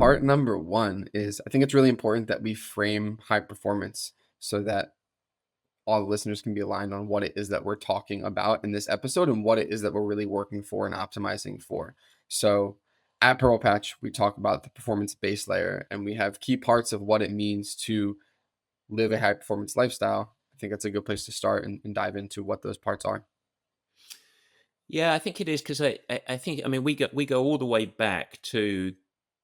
part number one is I think it's really important that we frame high performance so that all the listeners can be aligned on what it is that we're talking about in this episode and what it is that we're really working for and optimizing for. So at Purple Patch, we talk about the performance base layer and we have key parts of what it means to live a high performance lifestyle. I think that's a good place to start and dive into what those parts are. Yeah, I think it is because I think, I mean, we go all the way back to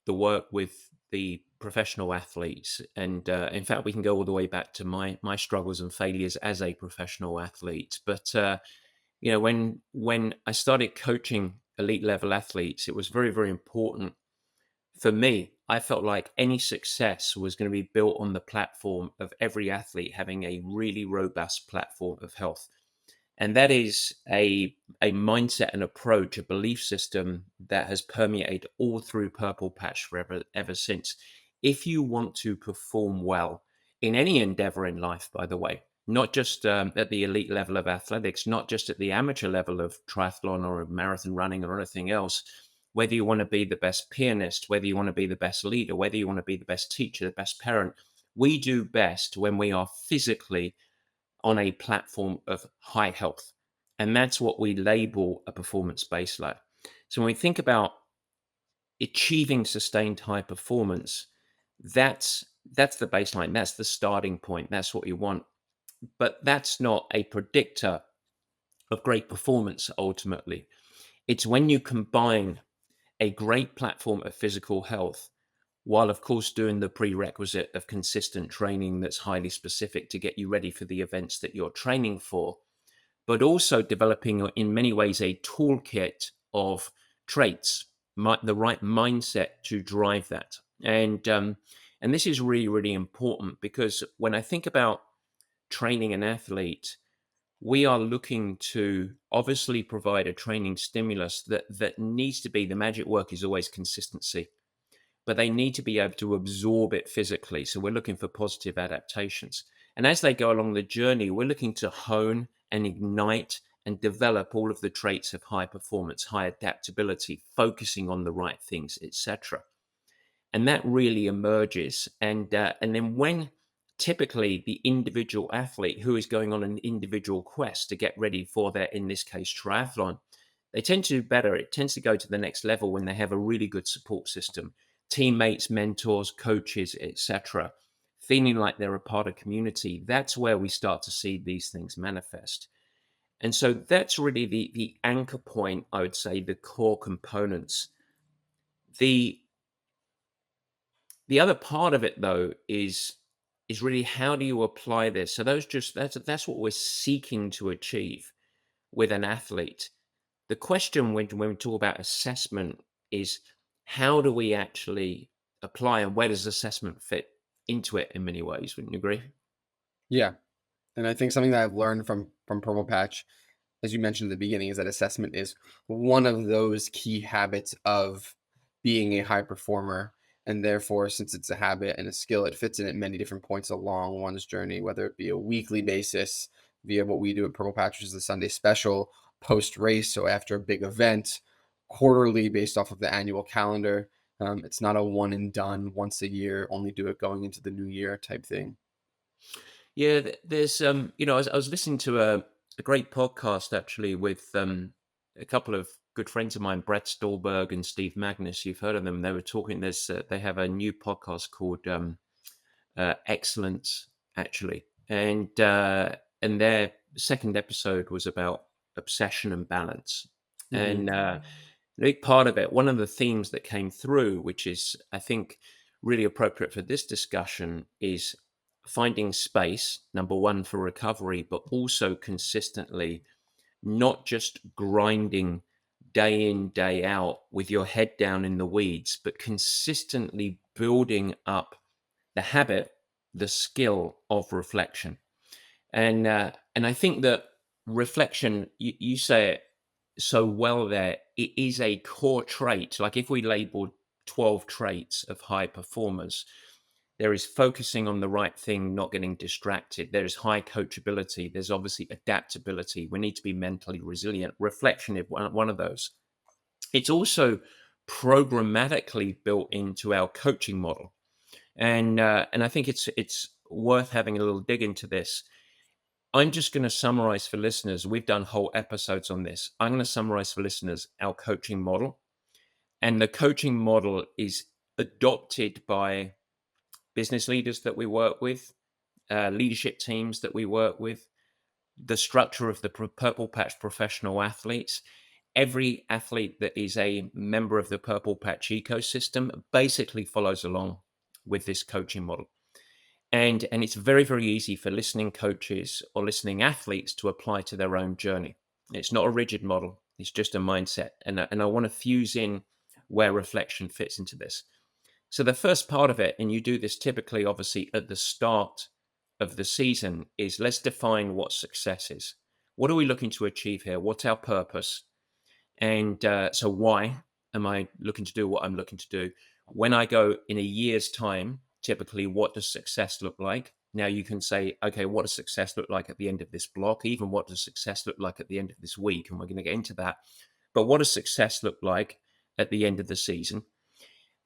the work with the professional athletes, and in fact, we can go all the way back to my struggles and failures as a professional athlete. But when I started coaching elite level athletes, it was very, very important for me. I felt like any success was going to be built on the platform of every athlete having a really robust platform of health. And that is a mindset, an approach, a belief system that has permeated all through Purple Patch forever ever since. If you want to perform well in any endeavor in life, by the way, not just at the elite level of athletics, not just at the amateur level of triathlon or marathon running or anything else, whether you want to be the best pianist, whether you want to be the best leader, whether you want to be the best teacher, the best parent, we do best when we are physically on a platform of high health. And that's what we label a performance baseline. So when we think about achieving sustained high performance, that's the baseline. That's the starting point. That's what you want. But that's not a predictor of great performance ultimately. It's when you combine a great platform of physical health while of course doing the prerequisite of consistent training that's highly specific to get you ready for the events that you're training for, but also developing in many ways a toolkit of traits, the right mindset to drive that. And this is really, really important because when I think about training an athlete, we are looking to obviously provide a training stimulus that needs to be, the magic word is always consistency, but they need to be able to absorb it physically. So we're looking for positive adaptations. And as they go along the journey, we're looking to hone and ignite and develop all of the traits of high performance, high adaptability, focusing on the right things, etc. And that really emerges. And then when typically the individual athlete who is going on an individual quest to get ready for their, in this case, triathlon, they tend to do better. It tends to go to the next level when they have a really good support system, teammates, mentors, coaches, etc., feeling like they're a part of community. That's where we start to see these things manifest. And so that's really the anchor point, I would say, the core components. The the other part of it though is really how do you apply this? So that's what we're seeking to achieve with an athlete. The question when we talk about assessment is how do we actually apply and where does assessment fit into it in many ways? Wouldn't you agree? Yeah. And I think something that I've learned from Purple Patch, as you mentioned at the beginning, is that assessment is one of those key habits of being a high performer. And therefore, since it's a habit and a skill, it fits in at many different points along one's journey, whether it be a weekly basis via what we do at Purple Patch, which is the Sunday special, post race, so after a big event, quarterly based off of the annual calendar. It's not a one and done once a year, only do it going into the new year type thing. Yeah, there's I was listening to a great podcast actually with a couple of good friends of mine, Brett Stolberg and Steve Magnus. You've heard of them. They were talking. They have a new podcast called Excellence actually, and their second episode was about obsession and balance. Hmm. And a big part of it, one of the themes that came through, which is I think really appropriate for this discussion, is finding space, number one, for recovery, but also consistently not just grinding day in, day out with your head down in the weeds, but consistently building up the habit, the skill of reflection. And I think that reflection, you say it so well there, it is a core trait. Like if we labeled 12 traits of high performers, there is focusing on the right thing, not getting distracted. There is high coachability. There's obviously adaptability. We need to be mentally resilient. Reflection is one of those. It's also programmatically built into our coaching model. And I think it's worth having a little dig into this. I'm just going to summarize for listeners. We've done whole episodes on this. I'm going to summarize for listeners our coaching model. And the coaching model is adopted by business leaders that we work with, leadership teams that we work with, the structure of the Purple Patch professional athletes. Every athlete that is a member of the Purple Patch ecosystem basically follows along with this coaching model. And it's very, very easy for listening coaches or listening athletes to apply to their own journey. It's not a rigid model. It's just a mindset. And I want to fuse in where reflection fits into this. So the first part of it, and you do this typically, obviously, at the start of the season, is let's define what success is. What are we looking to achieve here? What's our purpose? And so why am I looking to do what I'm looking to do? When I go in a year's time, typically, what does success look like? Now you can say, okay, what does success look like at the end of this block? Even what does success look like at the end of this week? And we're going to get into that. But what does success look like at the end of the season?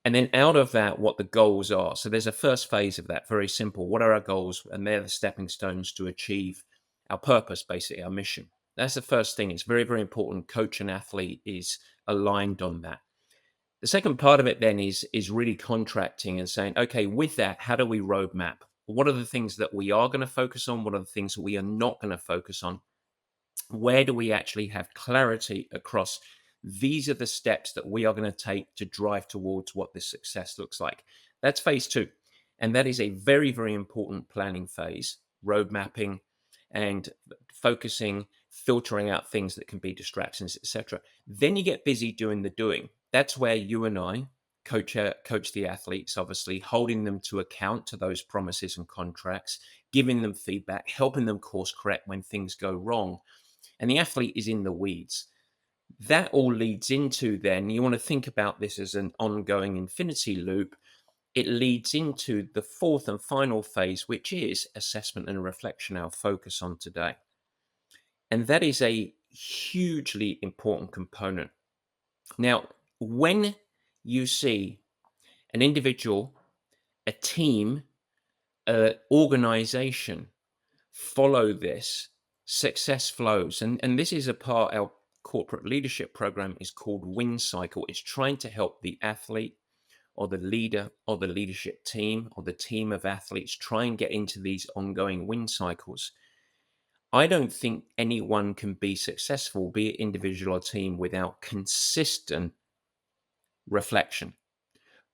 And then out of that, what the goals are. So there's a first phase of that, very simple. What are our goals? And they're the stepping stones to achieve our purpose, basically, our mission. That's the first thing. It's very, very important. Coach and athlete is aligned on that. The second part of it then is really contracting and saying, okay, with that, how do we roadmap? What are the things that we are going to focus on? What are the things that we are not going to focus on? Where do we actually have clarity across these are the steps that we are going to take to drive towards what this success looks like? That's phase two. And that is a very, very important planning phase, road mapping and focusing, filtering out things that can be distractions, etc. Then you get busy doing the doing. That's where you and I coach the athletes, obviously, holding them to account to those promises and contracts, giving them feedback, helping them course correct when things go wrong. And the athlete is in the weeds. That all leads into then, you want to think about this as an ongoing infinity loop. It leads into the fourth and final phase, which is assessment and reflection, our focus on today. And that is a hugely important component. Now, when you see an individual, a team, an organization follow this, success flows. And this is a part, our corporate leadership program is called Win Cycle. It's trying to help the athlete or the leader or the leadership team or the team of athletes try and get into these ongoing win cycles. I don't think anyone can be successful, be it individual or team, without consistent reflection,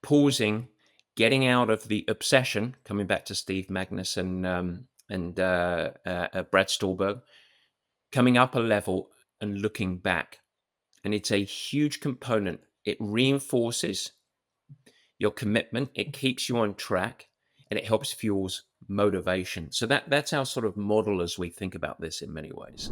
pausing, getting out of the obsession, coming back to Steve Magnus and Brad Stulberg, coming up a level and looking back. And it's a huge component. It reinforces your commitment, it keeps you on track, and it helps fuels motivation. So that's our sort of model as we think about this in many ways.